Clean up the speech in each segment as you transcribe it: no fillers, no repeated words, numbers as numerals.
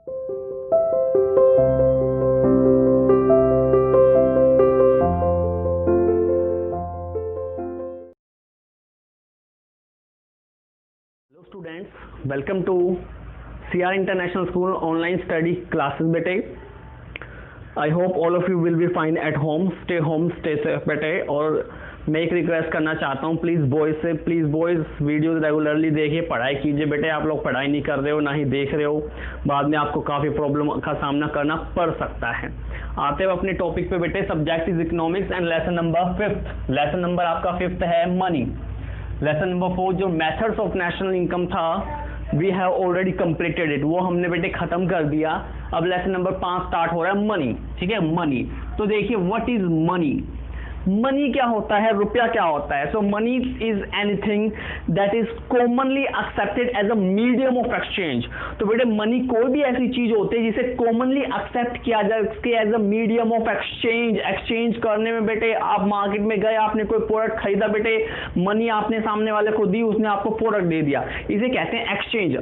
Hello students, welcome to CR International School online study classes बेटे. I hope all of you will be fine at home. Stay safe बेटे. और मैं एक request करना चाहता हूँ प्लीज़ बॉयज़ वीडियोस रेगुलरली देखिए, पढ़ाई कीजिए बेटे. आप लोग पढ़ाई नहीं कर रहे हो, ना ही देख रहे हो, बाद में आपको काफ़ी प्रॉब्लम का सामना करना पड़ सकता है. आते हुए अपने टॉपिक पे बेटे. Subject is economics and lesson number 5. Lesson number आपका 5 है मनी. लेसन नंबर 4 जो मेथड्स ऑफ नेशनल इनकम था, we have already completed it, वो हमने बेटे खत्म कर दिया. अब लेसन नंबर 5 स्टार्ट हो रहा है मनी. ठीक है, मनी. तो देखिए व्हाट इज मनी. मनी क्या होता है, रुपया क्या होता है. So money is anything that is commonly accepted as a medium of exchange. तो बेटे मनी कोई भी ऐसी चीज होती है जिसे कॉमनली एक्सेप्ट किया जाए उसके as a medium of exchange. Exchange करने में बेटे आप मार्केट में गए, आपने कोई प्रोडक्ट खरीदा बेटे, मनी आपने सामने वाले को दी, उसने आपको प्रोडक्ट दे दिया, इसे कहते हैं एक्सचेंज.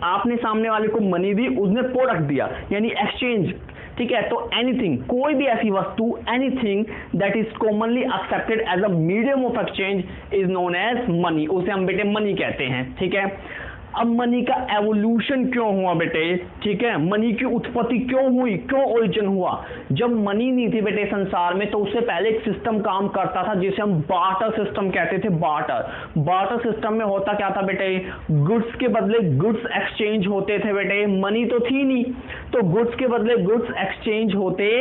आपने सामने वाले को मनी दी, उसने प्रोडक्ट दिया, यानी एक्सचेंज. ठीक है, तो एनीथिंग, कोई भी ऐसी वस्तु, anything that is commonly accepted as a medium of exchange is known as money, उसे हम बेटे मनी कहते हैं. ठीक है. अब मनी का एवोल्यूशन क्यों हुआ बेटे. ठीक है, मनी की उत्पत्ति क्यों हुई, क्यों ओरिजिन हुआ. जब मनी नहीं थी बेटे संसार में, तो उससे पहले एक सिस्टम काम करता था जिसे हम बार्टर सिस्टम कहते थे. बार्टर सिस्टम में होता क्या था बेटे, गुड्स के बदले गुड्स एक्सचेंज होते थे बेटे. मनी तो थी नहीं, तो गुड्स के बदले गुड्स एक्सचेंज होते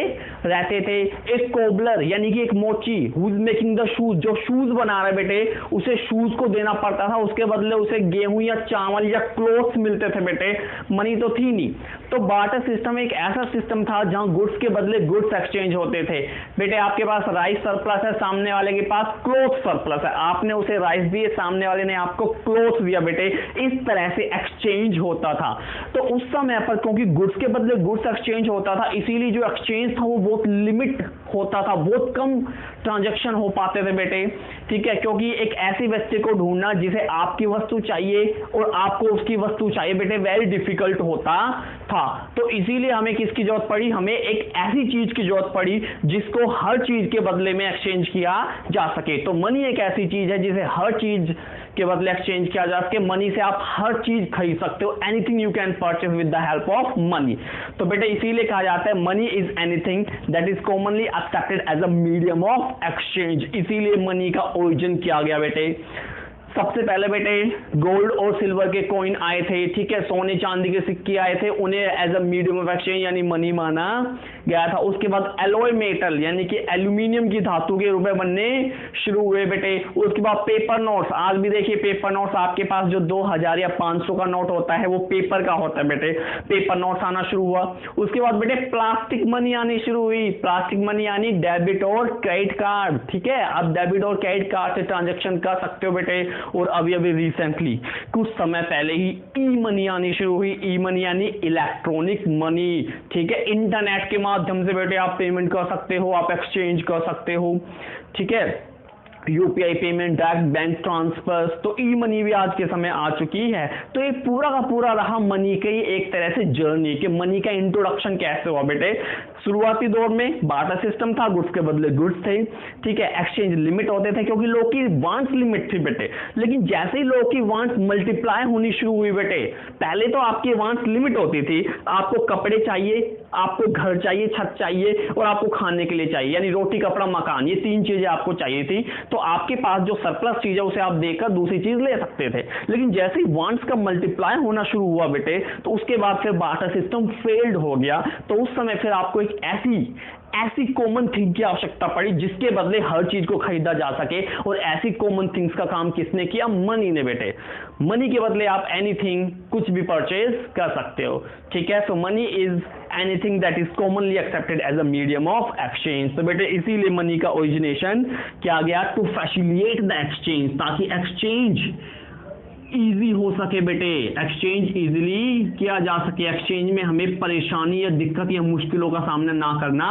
रहते थे. एक कोबलर यानी कि एक मोची who is making the shoes, जो शूज बना रहे बेटे, उसे शूज को देना पड़ता था, उसके बदले उसे गेहूं या चावल या क्लोथ्स मिलते थे बेटे. मनी तो थी नहीं. तो बार्टर सिस्टम एक ऐसा सिस्टम था जहां गुड्स के बदले गुड्स एक्सचेंज होते थे. बेटे आपके पास राइस सरप्लस है, सामने वाले के पास क्लोथ सरप्लस है, आपने उसे राइस दिए, सामने वाले ने आपको क्लोथ दिया बेटे. इस तरह से एक्सचेंज होता था. तो उस समय पर क्योंकि गुड्स के बदले गुड्स एक्सचेंज होता था, इसीलिए जो एक्सचेंज था वो बहुत लिमिट होता था, बहुत कम ट्रांजैक्शन हो पाते थे बेटे. ठीक है, क्योंकि एक ऐसी व्यक्ति को ढूंढना जिसे आपकी वस्तु चाहिए और आपको उसकी वस्तु चाहिए बेटे, वेरी डिफिकल्ट होता था. तो इसीलिए हमें किसकी जरूरत पड़ी, हमें एक ऐसी चीज की जरूरत पड़ी जिसको हर चीज के बदले में एक्सचेंज किया जा सके. तो मनी एक ऐसी चीज है जिसे हर चीज के बदले एक्सचेंज किया जा सके. मनी से आप हर चीज खरीद सकते हो, anything you can purchase with the help of money. तो बेटे इसीलिए कहा जाता है money is anything that is commonly accepted as a medium of exchange. इसीलिए मनी का ओरिजिन किया गया बेटे. सबसे पहले बेटे गोल्ड और सिल्वर के कॉइन आए थे. ठीक है, सोने चांदी के सिक्के आए थे, उन्हें as a medium of exchange यानी मनी माना गया था. उसके बाद एलॉय मेटल यानी कि एल्यूमिनियम की धातु के रुपए बनने शुरू हुए बेटे. उसके बाद पेपर नोट्स, आज भी देखिए पेपर नोट्स आपके पास जो 2000 या 500 का नोट होता है वो पेपर का होता है बेटे. पेपर नोट्स आना शुरू हुआ. उसके बाद बेटे प्लास्टिक मनी आनी शुरू हुई. प्लास्टिक मनी यानी डेबिट और क्रेडिट कार्ड. ठीक है, अब डेबिट और क्रेडिट कार्ड से ट्रांजेक्शन कर सकते हो बेटे. और अभी रिसेंटली कुछ समय पहले ही ई मनी आनी शुरू हुई. ई मनी यानी इलेक्ट्रॉनिक मनी. ठीक है, इंटरनेट के माध्यम से बेटे आप पेमेंट कर सकते हो, आप एक्सचेंज कर सकते हो. ठीक है, UPI payment, direct bank transfer. तो ई मनी भी आज के समय आ चुकी है. तो ये पूरा का पूरा रहा मनी की एक तरह से जर्नी कि मनी का इंट्रोडक्शन कैसे हुआ बेटे. शुरुआती दौर में बार्टर सिस्टम था, गुड्स के बदले गुड्स थे. ठीक है, एक्सचेंज लिमिट होते थे क्योंकि लोगों की वांट्स लिमिट थी बेटे. लेकिन जैसे ही लोगों की वांट्स मल्टीप्लाई होनी शुरू हुई बेटे, पहले तो आपकी वांट्स लिमिट होती थी, आपको कपड़े चाहिए, आपको घर चाहिए, छत चाहिए और आपको खाने के लिए चाहिए, यानी रोटी कपड़ा मकान, ये 3 चीजें आपको चाहिए थी. तो आपके पास जो सरप्लस चीज है उसे आप देकर दूसरी चीज ले सकते थे. लेकिन जैसे ही वांट्स का मल्टीप्लाई होना शुरू हुआ बेटे, तो उसके बाद फिर बार्टर सिस्टम फेल्ड हो गया. तो उस समय फिर आपको एक ऐसी कॉमन थिंग की आवश्यकता पड़ी जिसके बदले हर चीज को खरीदा जा सके. और ऐसी कॉमन थिंग्स का काम किसने किया, मनी ने बेटे. मनी के बदले आप एनीथिंग, कुछ भी परचेज कर सकते हो. ठीक है, so money is anything that is commonly accepted as a medium of exchange. तो बेटे इसीलिए मनी का ओरिजिनेशन किया गया टू फैसिलिटेट द एक्सचेंज, ताकि एक्सचेंज इजी हो सके बेटे, एक्सचेंज इजीली किया जा सके, एक्सचेंज में हमें परेशानी या दिक्कत या मुश्किलों का सामना ना करना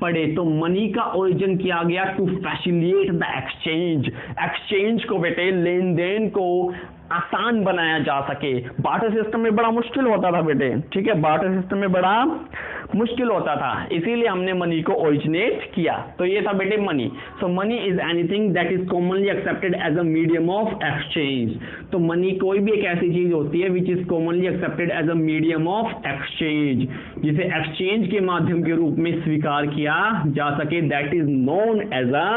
पड़े. तो मनी का ओरिजिन किया गया to facilitate the exchange. Exchange को बेटे, लेन देन को आसान बनाया जा सके। बार्टर सिस्टम में बड़ा मुश्किल होता था बेटे, ठीक है, बार्टर सिस्टम में बड़ा मुश्किल होता था, इसीलिए हमने मनी को ओरिजिनेट किया। तो ये था बेटे money. So money is anything that is commonly accepted as a medium of exchange. तो मनी कोई भी एक ऐसी चीज होती है which is commonly accepted as a medium of exchange, जिसे एक्सचेंज के माध्यम के रूप में स्वीकार किया जा सके, that is known as a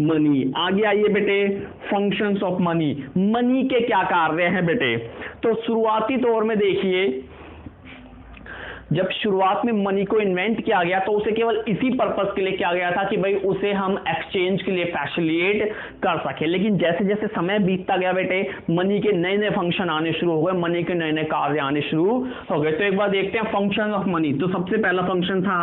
money. आगे आइए बेटे, फंक्शंस ऑफ मनी। मनी के क्या कार्य हैं बेटे? तो शुरुआती तौर में देखिए, जब शुरुआत में मनी को इन्वेंट किया गया तो उसे केवल इसी पर्पस के लिए किया गया था कि भाई उसे हम एक्सचेंज के लिए फैसिलिटेट कर सके। लेकिन जैसे जैसे समय बीतता गया बेटे, मनी के नए नए फंक्शन आने शुरू हो गए, मनी के नए नए कार्य आने शुरू हो गए। तो एक बार देखते हैं फंक्शन ऑफ मनी। तो सबसे पहला फंक्शन था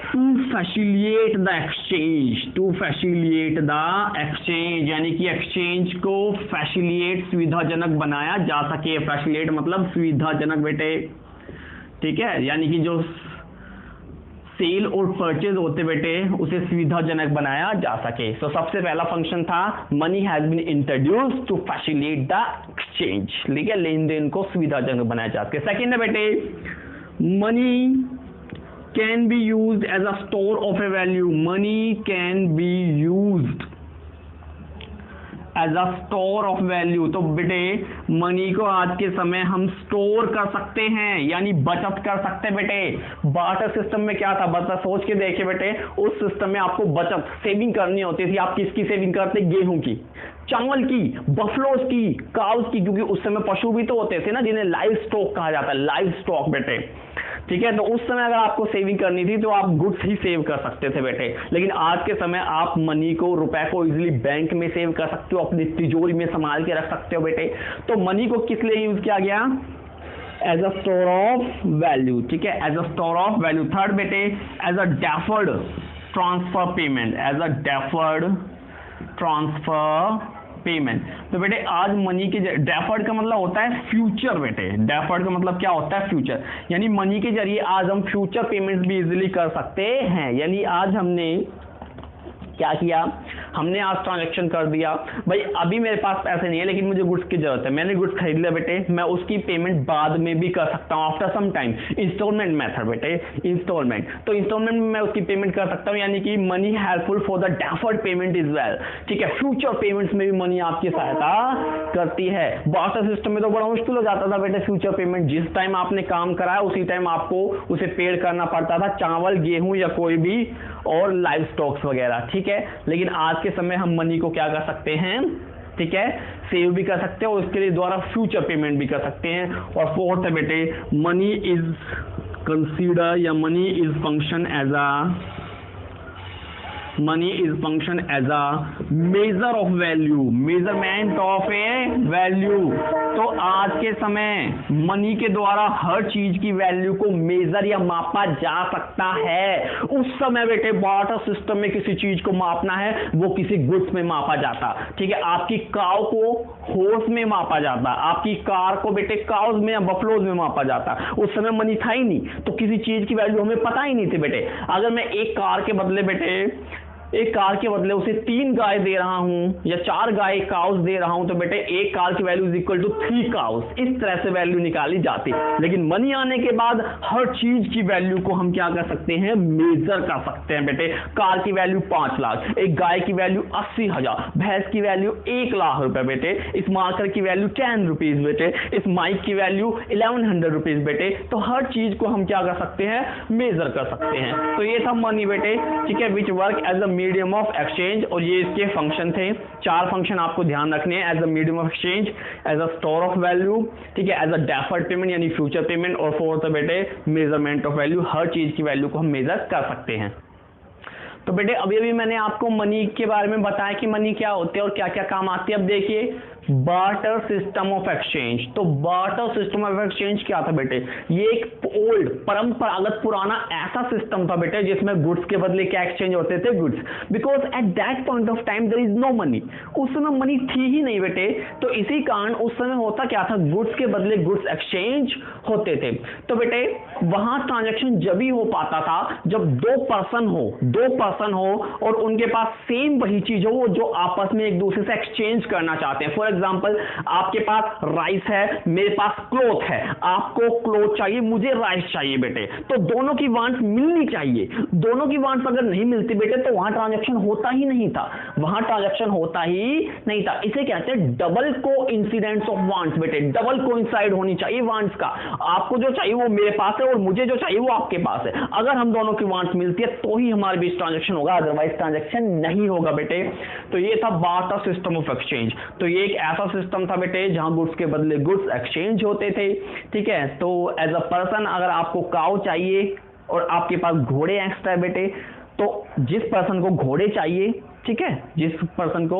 to facilitate the exchange. To facilitate the exchange यानी कि एक्सचेंज को फैसिलिटेट, सुविधाजनक बनाया जा सके। फैसिलिटेट मतलब सुविधाजनक बेटे, ठीक है, यानी कि जो सेल और परचेज होते बेटे उसे सुविधाजनक बनाया जा सके। तो सबसे पहला फंक्शन था money has been introduced to facilitate the exchange, ठीक है, लेन देन को सुविधाजनक बनाया जा सके। सेकेंड है बेटे, money can be used as a store of a value. Money can be used as a store of value. तो बेटे मनी को आज के समय हम स्टोर कर सकते हैं, यानी बचत कर सकते हैं बेटे। बार्टर सिस्टम में क्या था, बचत सोच के देखिए बेटे, उस सिस्टम में आपको बचत सेविंग करनी होती थी। आप किसकी सेविंग करते? गेहूं की, चावल की, बफलोज की, काउस की, क्योंकि उस समय पशु भी तो होते थे ना जिन्हें लाइव स्टॉक कहा जाता है, लाइव स्टॉक बेटे, ठीक है। तो उस समय अगर आपको सेविंग करनी थी तो आप गुड्स ही सेव कर सकते थे बेटे। लेकिन आज के समय आप मनी को, रुपए को इजीली बैंक में सेव कर सकते हो, अपनी तिजोरी में संभाल के रख सकते हो बेटे। तो मनी को किस लिए यूज किया गया? As a store of value, ठीक है, as a store of value. Third बेटे, as a deferred transfer payment. As a deferred transfer payment. तो बेटे आज मनी के डेफर्ड का मतलब होता है फ्यूचर बेटे। डेफर्ड का मतलब क्या होता है? फ्यूचर, यानी मनी के जरिए आज हम फ्यूचर पेमेंट्स भी इजीली कर सकते हैं। यानी आज हमने क्या किया, हमने आज ट्रांजैक्शन कर दिया, भाई अभी मेरे पास पैसे नहीं है लेकिन मुझे गुड्स की जरूरत है, मैंने गुड्स खरीद लिया बेटे, मैं उसकी पेमेंट बाद में भी कर सकता हूं, after some time. Instalment method बेटे, इंस्टॉलमेंट। तो इंस्टॉलमेंट में मैं उसकी पेमेंट कर सकता हूं, यानी कि money helpful for the deferred payment is well, ठीक है। फ्यूचर पेमेंट्स में भी मनी आपकी सहायता करती है। बार्टर सिस्टम में तो बड़ा मुश्किल हो जाता था बेटे फ्यूचर पेमेंट। जिस टाइम आपने काम कराया उसी टाइम आपको उसे पेड करना पड़ता था, चावल, गेहूं या कोई भी और लाइव स्टॉक्स वगैरह, ठीक है। लेकिन आज के समय हम मनी को क्या कर सकते हैं, ठीक है, सेव भी कर सकते हैं और उसके लिए द्वारा फ्यूचर पेमेंट भी कर सकते हैं। और फोर्थ है बेटे, मनी इज कंसीडर या money is function as a measure of value, measurement of a value. तो आज के समय मनी के द्वारा हर चीज की वैल्यू को मेजर या मापा जा सकता है। उस समय बेटे बार्टर सिस्टम में किसी चीज को मापना है वो किसी गुड्स में मापा जाता, ठीक है। आपकी काव को हॉर्स में मापा जाता, आपकी कार को बेटे काउज में या बफलोज में मापा जाता। उस समय मनी था ही नहीं, तो किसी चीज की वैल्यू हमें पता ही नहीं थी बेटे। अगर मैं एक कार के बदले बेटे, एक कार के बदले उसे 3 गाय दे रहा हूं या 4 गाय काउस दे रहा हूं, तो बेटे एक कार की value is equal to 3 cows. इस तरह से वैल्यू निकाली जाती। लेकिन मनी आने के बाद हर चीज की वैल्यू को हम क्या कर सकते हैं, मेजर कर सकते हैं बेटे। कार की वैल्यू 5 लाख, एक गाय की वैल्यू 80,000, भैंस की वैल्यू 1 लाख रुपए बेटे, इस मार्कर की वैल्यू 10 रुपीज बेटे, इस माइक की वैल्यू 1100 रुपीज बेटे। तो हर चीज को हम क्या कर सकते हैं, मेजर कर सकते हैं। तो ये था मनी बेटे, ठीक है, which work as a medium of exchange. और ये इसके फंक्शन थे, 4 फंक्शन आपको ध्यान रखने हैं। As a medium of exchange, as a store of value, ठीक है, एज अ डेफर्ड पेमेंट यानी फ्यूचर पेमेंट, और फोर्थ बेटे मेजरमेंट ऑफ वैल्यू, हर चीज की वैल्यू को हम मेजर कर सकते हैं। तो बेटे अभी अभी मैंने आपको मनी के बारे में बताया कि मनी क्या होते हैं और क्या क्या काम आती है। अब देखिए बार्टर सिस्टम ऑफ एक्सचेंज। तो बार्टर सिस्टम ऑफ एक्सचेंज क्या था बेटे, ये एक ओल्ड परंपरागत पुराना ऐसा सिस्टम था बेटे जिसमें गुड्स के बदले क्या एक्सचेंज होते थे, goods. Because at that point of time there is no money, उस समय मनी थी ही नहीं बेटे। तो इसी कारण उस समय होता क्या था, गुड्स के बदले गुड्स एक्सचेंज होते थे। तो बेटे वहां ट्रांजैक्शन जब ही हो पाता था जब दो पर्सन हो और उनके पास सेम वही चीज हो जो आपस में एक दूसरे से एक्सचेंज करना चाहते हैं। फॉर एग्जांपल, आपके पास राइस है, मेरे पास क्लोथ है, आपको क्लोथ चाहिए, मुझे राइस चाहिए बेटे, तो दोनों की वांट्स मिलनी चाहिए। दोनों की वांट्स अगर नहीं मिलती बेटे तो वहां ट्रांजैक्शन होता ही नहीं था, वहां ट्रांजैक्शन होता ही नहीं था। इसे कहते हैं डबल कोइंसिडेंस ऑफ वांट्स बेटे, डबल कोइंसाइड होनी चाहिए वांट्स का, आपको जो चाहिए वो मेरे पास है और मुझे जो चाहिए वो आपके पास है। अगर हम दोनों की वांट्स मिलती है तो ही हमारे बीच ट्रांजैक्शन होगा, अदरवाइज ट्रांजैक्शन नहीं होगा बेटे। तो ये था बार्टर सिस्टम ऑफ एक्सचेंज। तो ये एक ऐसा सिस्टम था बेटे जहां गुड्स के बदले गुड्स एक्सचेंज होते थे, ठीक है। तो एज अ पर्सन अगर आपको काऊ चाहिए और आपके पास घोड़े एक्स्ट्रा है बेटे, तो जिस पर्सन को घोड़े चाहिए, ठीक है, जिस पर्सन को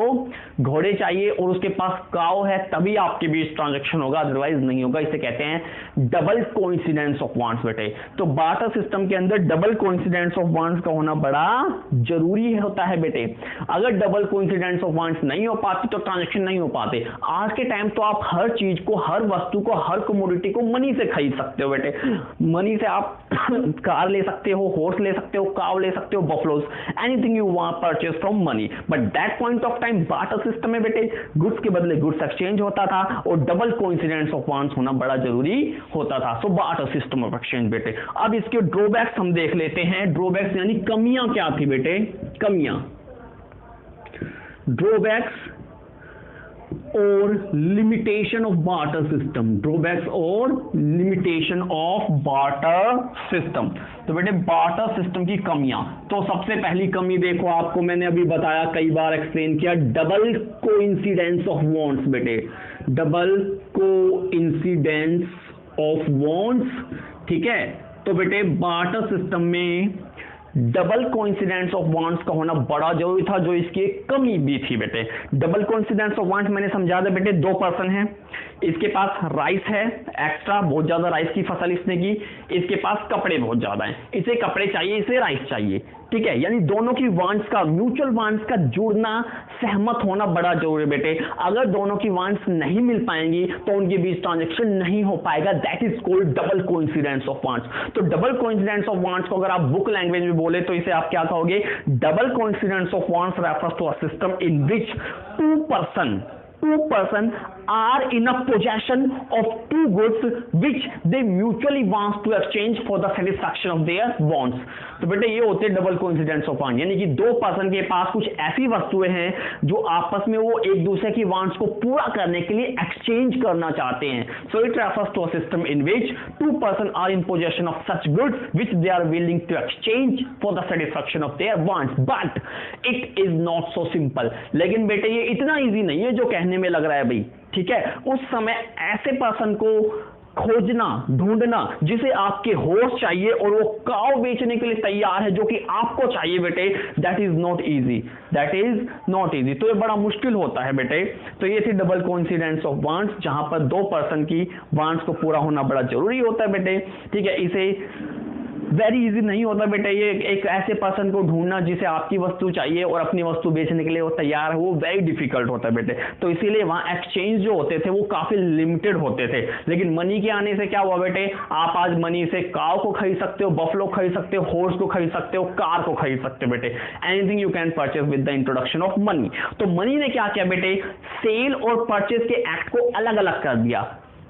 घोड़े चाहिए और उसके पास काऊ है, तभी आपके बीच ट्रांजैक्शन होगा, अदरवाइज नहीं होगा। इसे कहते हैं डबल कोइंसिडेंस ऑफ वांट्स बेटे। तो बार्टर सिस्टम के अंदर डबल कोइंसिडेंस ऑफ वांट्स का होना बड़ा जरूरी होता है बेटे। अगर डबल कोइंसिडेंस ऑफ वांट्स नहीं हो पाती तो ट्रांजैक्शन नहीं हो पाते। आज के टाइम तो आप हर चीज को, हर वस्तु को, हर कमोडिटी को मनी से खरीद सकते हो बेटे। मनी से आप कार ले सकते हो, हॉर्स ले सकते हो, काव ले सकते हो, buffaloes, anything you want purchase from money. But that point of time barter system में बेटे गुड्स के बदले गुड्स एक्सचेंज होता था और डबल कोइंसिडेंस ऑफ वांट्स होना बड़ा जरूरी होता था। सो बार्टर सिस्टम ऑफ एक्सचेंज बेटे। अब इसके ड्रॉबैक्स हम देख लेते हैं। ड्रॉबैक्स यानी कमियां क्या थी बेटे, कमियां, ड्रॉबैक्स और limitation of barter system, drawbacks और लिमिटेशन ऑफ बार्टर सिस्टम। तो बेटे बार्टर सिस्टम की कमियां, तो सबसे पहली कमी देखो, आपको मैंने अभी बताया, कई बार एक्सप्लेन किया, डबल कोइंसिडेंस ऑफ वांट्स बेटे, डबल कोइंसिडेंस ऑफ वांट्स, ठीक है। तो बेटे बार्टर सिस्टम में डबल कोइंसिडेंस ऑफ वांट्स का होना बड़ा जरूरी था, जो इसकी एक कमी भी थी बेटे। डबल कोइंसिडेंस ऑफ वांट्स मैंने समझा दिया बेटे, दो पर्सन है, इसके पास राइस है एक्स्ट्रा, बहुत ज्यादा राइस की फसल इसने की, इसके पास कपड़े बहुत ज्यादा हैं, इसे कपड़े चाहिए, इसे राइस चाहिए, ठीक है। यानी दोनों की वांट्स का, म्यूचुअल वांट्स का जुड़ना, सहमत होना बड़ा जरूरी है बेटे। अगर दोनों की वांट्स नहीं मिल पाएंगी तो उनके बीच ट्रांजैक्शन नहीं हो पाएगा, that is called double coincidence of wants. तो डबल कोइंसिडेंस ऑफ वांट्स को अगर आप बुक लैंग्वेज में बोले तो इसे आप क्या कहोगे, double coincidence of wants refers to a system in which two person are in a possession of two goods which they mutually want to exchange for the satisfaction of their wants। तो बेटे ये होते हैं double coincidence of want, यानी कि दो person के पास कुछ ऐसी वस्तुएं हैं जो आपस में वो एक दूसरे की वांट्स को पूरा करने के लिए एक्सचेंज करना चाहते हैं। So it refers to a system in which two person are in possession of such goods which they are willing to exchange for the satisfaction of their wants, but it is not so simple. लेकिन बेटे ये इतना easy नहीं है जो कहने में लग रहा है भाई, ठीक है। उस समय ऐसे पर्सन को खोजना, ढूंढना जिसे आपके हॉर्स चाहिए और वो काव बेचने के लिए तैयार है जो कि आपको चाहिए बेटे, that is not easy, that is not easy. तो ये बड़ा मुश्किल होता है बेटे। तो ये थी डबल कोइंसिडेंस ऑफ वांट्स, जहां पर दो पर्सन की वांट्स को पूरा होना बड़ा जरूरी होता है बेटे, ठीक है। इसे वेरी इजी नहीं होता बेटे, ये एक ऐसे पर्सन को ढूंढना जिसे आपकी वस्तु चाहिए और अपनी वस्तु बेचने के लिए वो तैयार है, वो वेरी डिफिकल्ट होता है बेटे। तो इसीलिए वहां एक्सचेंज जो होते थे वो काफी लिमिटेड होते थे। लेकिन मनी के आने से क्या हुआ बेटे, आप आज मनी से काव को खरीद सकते हो, बफलो खरीद सकते हो, हॉर्स को खरीद सकते हो, कार को खरीद सकते हो बेटे। Anything you can purchase with the introduction of money. तो मनी ने क्या किया बेटे, सेल और परचेज के एक्ट को अलग अलग कर दिया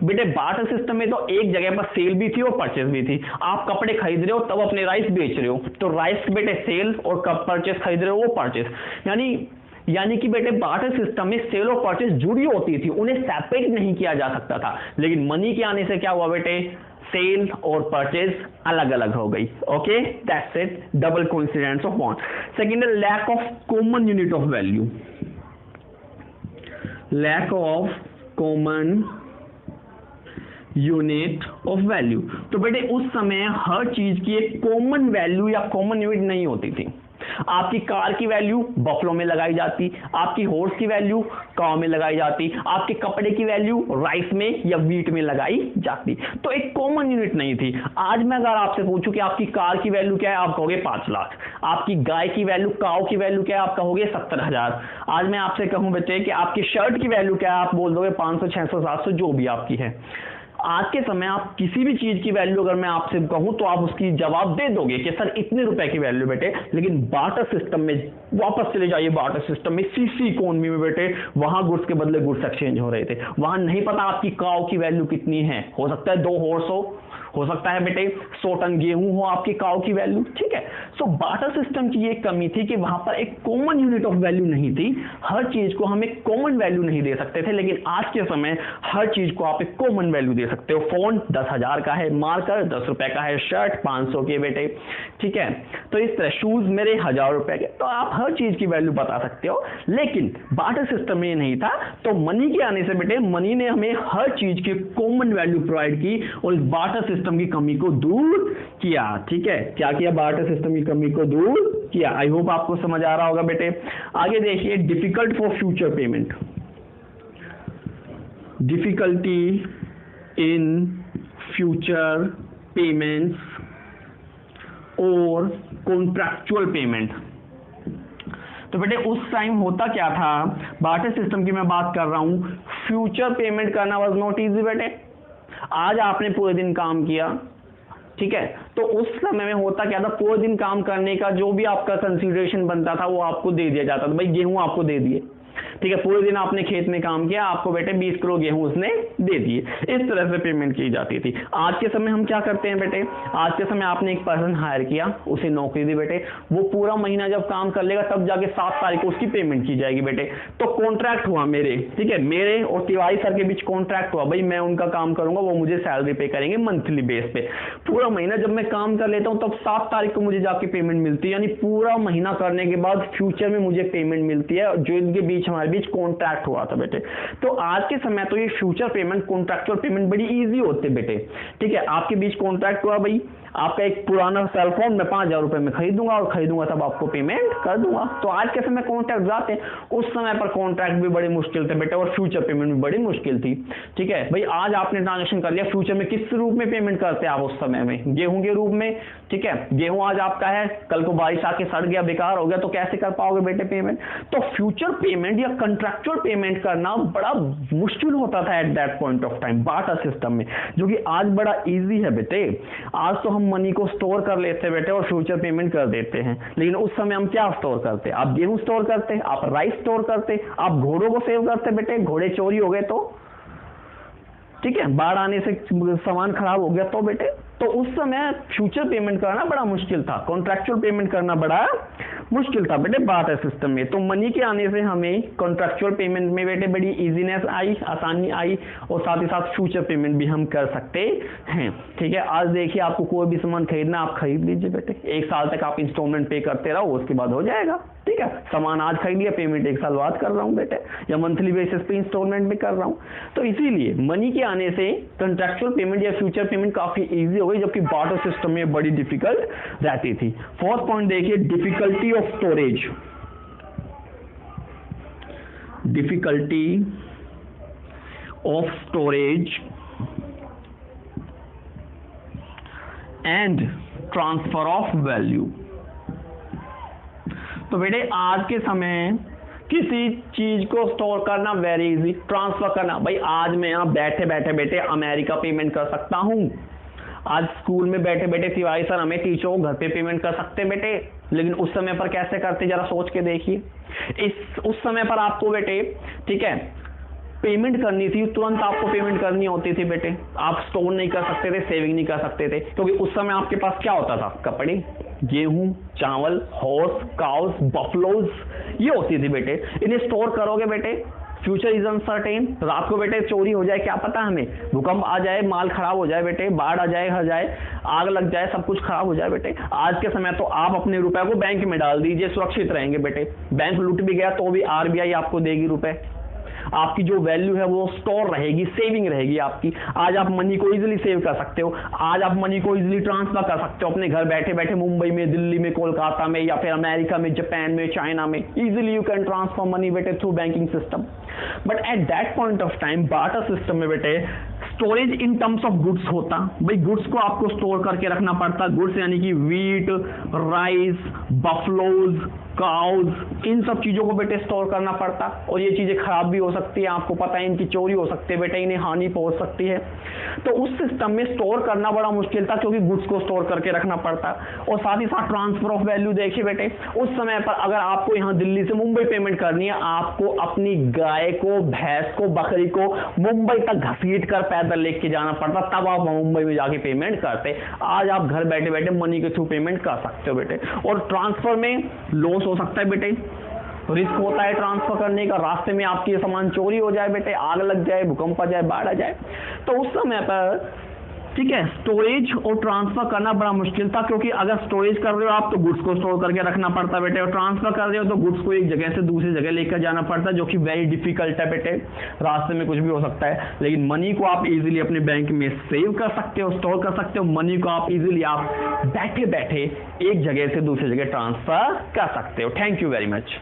बेटे। बार्टर सिस्टम में तो एक जगह पर सेल भी थी और परचेज भी थी। आप कपड़े खरीद रहे हो तब अपने राइस बेच रहे हो, तो राइस बेटे सेल और कब परचेज खरीद रहे हो वो परचेज। यानी कि बेटे बार्टर सिस्टम में सेल और परचेज जुड़ी होती थी, उन्हें सेपरेट नहीं किया जा सकता था। लेकिन मनी के आने से क्या हुआ बेटे, सेल और परचेज अलग अलग हो गई। Okay, that's it, double coincidence of want. Second है lack of common unit of value, lack of common unit of value. तो बेटे उस समय हर चीज की एक कॉमन वैल्यू या कॉमन यूनिट नहीं होती थी। आपकी कार की वैल्यू बफलो में लगाई जाती, आपकी हॉर्स की वैल्यू काव में लगाई जाती, आपके कपड़े की वैल्यू राइस में या व्हीट में लगाई जाती। तो एक कॉमन यूनिट नहीं थी। आज मैं अगर आपसे पूछूं कि आपकी कार की वैल्यू क्या है, आप कहोगे 5 लाख। आपकी गाय की वैल्यू, काव की वैल्यू क्या है, आप कहोगे 70,000। आज मैं आपसे कहूं बेटे कि आपकी शर्ट की वैल्यू क्या है, आप बोल दोगे 500, 600, 700, जो भी आपकी है। आज के समय आप किसी भी चीज की वैल्यू अगर मैं आपसे कहूं तो आप उसकी जवाब दे दोगे कि सर इतने रुपए की वैल्यू बेटे, लेकिन बार्टर सिस्टम में वापस चले जाइए, बार्टर सिस्टम में सीसी इकोनॉमी में बेटे, वहां गुड्स के बदले गुड्स एक्सचेंज हो रहे थे, वहां नहीं पता आपकी काऊ की वैल्यू कितनी है, हो सकता है 2 हॉर्स हो सकता है बेटे 100 टन गेहूं हो आपकी काऊ की वैल्यू, ठीक है। सो बार्टर सिस्टम की ये कमी थी कि वहां पर एक कॉमन यूनिट ऑफ वैल्यू नहीं थी, हर चीज को हम एक कॉमन वैल्यू नहीं दे सकते थे, लेकिन आज के समय हर चीज को आप एक कॉमन वैल्यू दे सकते हो। फोन 10,000 का है, मार्कर 10 रुपए का है, शर्ट 500 के बेटे, ठीक है। तो इस तरह शूज मेरे 1000 रुपए के, तो आप हर चीज की वैल्यू बता सकते हो, लेकिन बार्टर सिस्टम में नहीं था। तो मनी के आने से बेटे मनी ने हमें हर चीज की कॉमन वैल्यू प्रोवाइड की और इस बार्टर सिस्टम की कमी को दूर किया, ठीक है। क्या किया? बार्टर सिस्टम की कमी को दूर किया। आई होप आपको समझ आ रहा होगा बेटे। आगे देखिए, difficult for future payment, difficulty in future payments और कॉन्ट्रैक्चुअल पेमेंट। तो बेटे उस टाइम होता क्या था, बार्टर सिस्टम की मैं बात कर रहा हूं, फ्यूचर पेमेंट करना वाज नॉट इजी बेटे। आज आपने पूरे दिन काम किया, ठीक है, तो उस समय में होता क्या था, पूरे दिन काम करने का जो भी आपका कंसीडरेशन बनता था वो आपको दे दिया जाता था। भाई गेहूं आपको दे दिए, ठीक है, पूरे दिन आपने खेत में काम किया, आपको बेटे 20 किलो गेहूं उसने दे दिए, इस तरह से पेमेंट की जाती थी। आज के समय हम क्या करते हैं बेटे, आज के समय आपने एक पर्सन हायर किया, उसे नौकरी दी बेटे, वो पूरा महीना जब काम कर लेगा तब जाके 7 तारीख को उसकी पेमेंट की जाएगी बेटे। तो कॉन्ट्रैक्ट हुआ मेरे, ठीक है, मेरे और तिवारी सर के बीच कॉन्ट्रैक्ट हुआ, भाई मैं उनका काम करूंगा, वो मुझे सैलरी पे करेंगे मंथली बेस पे। पूरा महीना जब मैं काम कर लेता हूं तब 7 तारीख को मुझे जाके पेमेंट मिलती है, यानी पूरा महीना करने के बाद फ्यूचर में मुझे पेमेंट मिलती है, जो इनके बीच हमारे बीच कॉन्ट्रैक्ट हुआ था बेटे। तो आज के समय तो ये फ्यूचर पेमेंट, कॉन्ट्रैक्चुअल पेमेंट बड़ी इजी होते बेटे, ठीक है। आपके बीच कॉन्ट्रैक्ट हुआ, भाई आपका एक पुराना सेल फोन मैं 5,000 रुपए में खरीदूंगा और खरीदूंगा तब आपको पेमेंट कर दूंगा। तो आज के समय कॉन्ट्रैक्ट जाते हैं, उस समय पर कॉन्ट्रैक्ट भी बड़े मुश्किल थे बेटे और फ्यूचर पेमेंट भी बड़ी मुश्किल थी, ठीक है। भाई आज आपने ट्रांजेक्शन कर लिया, फ्यूचर में किस रूप में पेमेंट करते हैं आप उस समय में? गेहूं के रूप में, ठीक है। गेहूं आज आपका है, कल को बारिश आके सड़ गया, बेकार हो गया, तो कैसे कर पाओगे बेटे पेमेंट? तो फ्यूचर पेमेंट या कंट्रैक्चुअल पेमेंट करना बड़ा मुश्किल होता था eight that point of time barter system में, जो कि आज बड़ा इजी है बेटे। आज तो हम मनी को स्टोर कर लेते बेटे और फ्यूचर पेमेंट कर देते हैं, लेकिन उस समय हम क्या स्टोर करते? आप गेहूं स्टोर करते, आप राइस स्टोर करते, आप घोड़ों को सेव करते बेटे, घोड़े चोरी हो गए तो, ठीक है, बाढ़ आने से सामान खराब हो गया तो बेटे। तो उस समय फ्यूचर पेमेंट करना बड़ा मुश्किल था, कॉन्ट्रैक्चुअल पेमेंट करना बड़ा मुश्किल था बेटे बार्टर सिस्टम में। तो मनी के आने से हमें कॉन्ट्रैक्चुअल पेमेंट में बेटे बड़ी इजीनेस आई, आसानी आई, और साथ ही साथ फ्यूचर पेमेंट भी हम कर सकते हैं, ठीक है। आज देखिए आपको कोई भी सामान खरीदना, आप खरीद लीजिए बेटे, 1 साल तक आप इंस्टॉलमेंट पे करते रहो, उसके बाद हो जाएगा, ठीक है। सामान आज खरीद लिया, पेमेंट 1 साल बाद कर रहा हूं बेटे, या मंथली बेसिस पे इंस्टॉलमेंट में कर रहा हूं। तो इसीलिए मनी के आने से कॉन्ट्रैक्चुअल पेमेंट या फ्यूचर पेमेंट काफी इजी हो गई, जबकि बार्टर सिस्टम में बड़ी डिफिकल्ट रहती थी। फोर्थ पॉइंट देखिए, difficulty of storage, difficulty of storage and transfer of value. तो बेटे आज के समय किसी चीज को स्टोर करना वेरी इजी, ट्रांसफर करना, भाई आज मैं यहाँ बैठे बैठे बेटे अमेरिका पेमेंट कर सकता हूं। आज स्कूल में बैठे बैठे तिवारी सर हमें टीचरों को घर पे पेमेंट कर सकते हैं बेटे, लेकिन उस समय पर कैसे करते जरा सोच के देखिए। उस समय पर आपको बेटे, ठीक है, पेमेंट करनी थी, तुरंत आपको पेमेंट करनी होती थी बेटे, आप स्टोर नहीं कर सकते थे, सेविंग नहीं कर सकते थे, क्योंकि उस समय आपके पास क्या होता था? कपड़े, गेहूं, चावल, हॉर्स, काउस, बफलोज, ये होती थी बेटे। इन्हें स्टोर करोगे बेटे, फ्यूचर इज अनसर्टेन, रात को बेटे चोरी हो जाए क्या पता हमें, भूकंप आ जाए, माल खराब हो जाए बेटे, बाढ़ आ जाए, हर जाए, आग लग जाए, सब कुछ खराब हो जाए बेटे। आज के समय तो आप अपने रुपए को बैंक में डाल दीजिए, सुरक्षित रहेंगे बेटे। बैंक लूट भी गया तो भी आरबीआई आपको देगी रुपए, आपकी जो वैल्यू है वो स्टोर रहेगी, सेविंग रहेगी आपकी। आज आप मनी को इजीली सेव कर सकते हो, आज आप मनी को इजीली ट्रांसफर कर सकते हो अपने घर बैठे बैठे, मुंबई में, दिल्ली में, कोलकाता में, या फिर अमेरिका में, जापान में, चाइना में, easily you can transfer money बेटे through banking system. But at that point of time barter system में बेटे storage in terms of goods होता, भाई गुड्स को आपको स्टोर करके रखना पड़ता। गुड्स यानी कि वीट, राइस, बफलोज, काउज, इन सब चीज़ों को बेटे स्टोर करना पड़ता, और ये चीज़ें खराब भी हो सकती है, आपको पता है इनकी चोरी हो सकती है बेटे, इन्हें हानि पहुंच सकती है। तो उस सिस्टम में स्टोर करना बड़ा मुश्किल था, क्योंकि गुड्स को स्टोर करके रखना पड़ता। और साथ ही साथ ट्रांसफर ऑफ वैल्यू, देखिए बेटे उस समय पर अगर आपको यहाँ दिल्ली से मुंबई पेमेंट करनी है, आपको अपनी गाय को, भैंस को, बकरी को मुंबई तक घसीट कर पैदल लेके जाना पड़ता, तब आप मुंबई में जाके पेमेंट करते। आज आप घर बैठे बैठे मनी के थ्रू पेमेंट कर सकते हो बेटे। और ट्रांसफर में लॉस हो सकता है बेटे, रिस्क होता है ट्रांसफर करने का, रास्ते में आपकी सामान चोरी हो जाए बेटे, आग लग जाए, भूकंप आ जाए, बाढ़ आ जाए, तो उस समय पर ठीक है स्टोरेज और ट्रांसफर करना बड़ा मुश्किल था। क्योंकि अगर स्टोरेज कर रहे हो आप तो गुड्स को स्टोर करके रखना पड़ता बेटे, और ट्रांसफर कर रहे हो तो गुड्स को एक जगह से दूसरी जगह लेकर जाना पड़ता, जो कि वेरी डिफिकल्ट है बेटे, रास्ते में कुछ भी हो सकता है। लेकिन मनी को आप इजीली अपने बैंक में सेव कर सकते हो, स्टोर कर सकते हो, मनी को आप इजीली आप बैठे बैठे एक जगह से दूसरी जगह ट्रांसफर कर सकते हो। Thank you very much.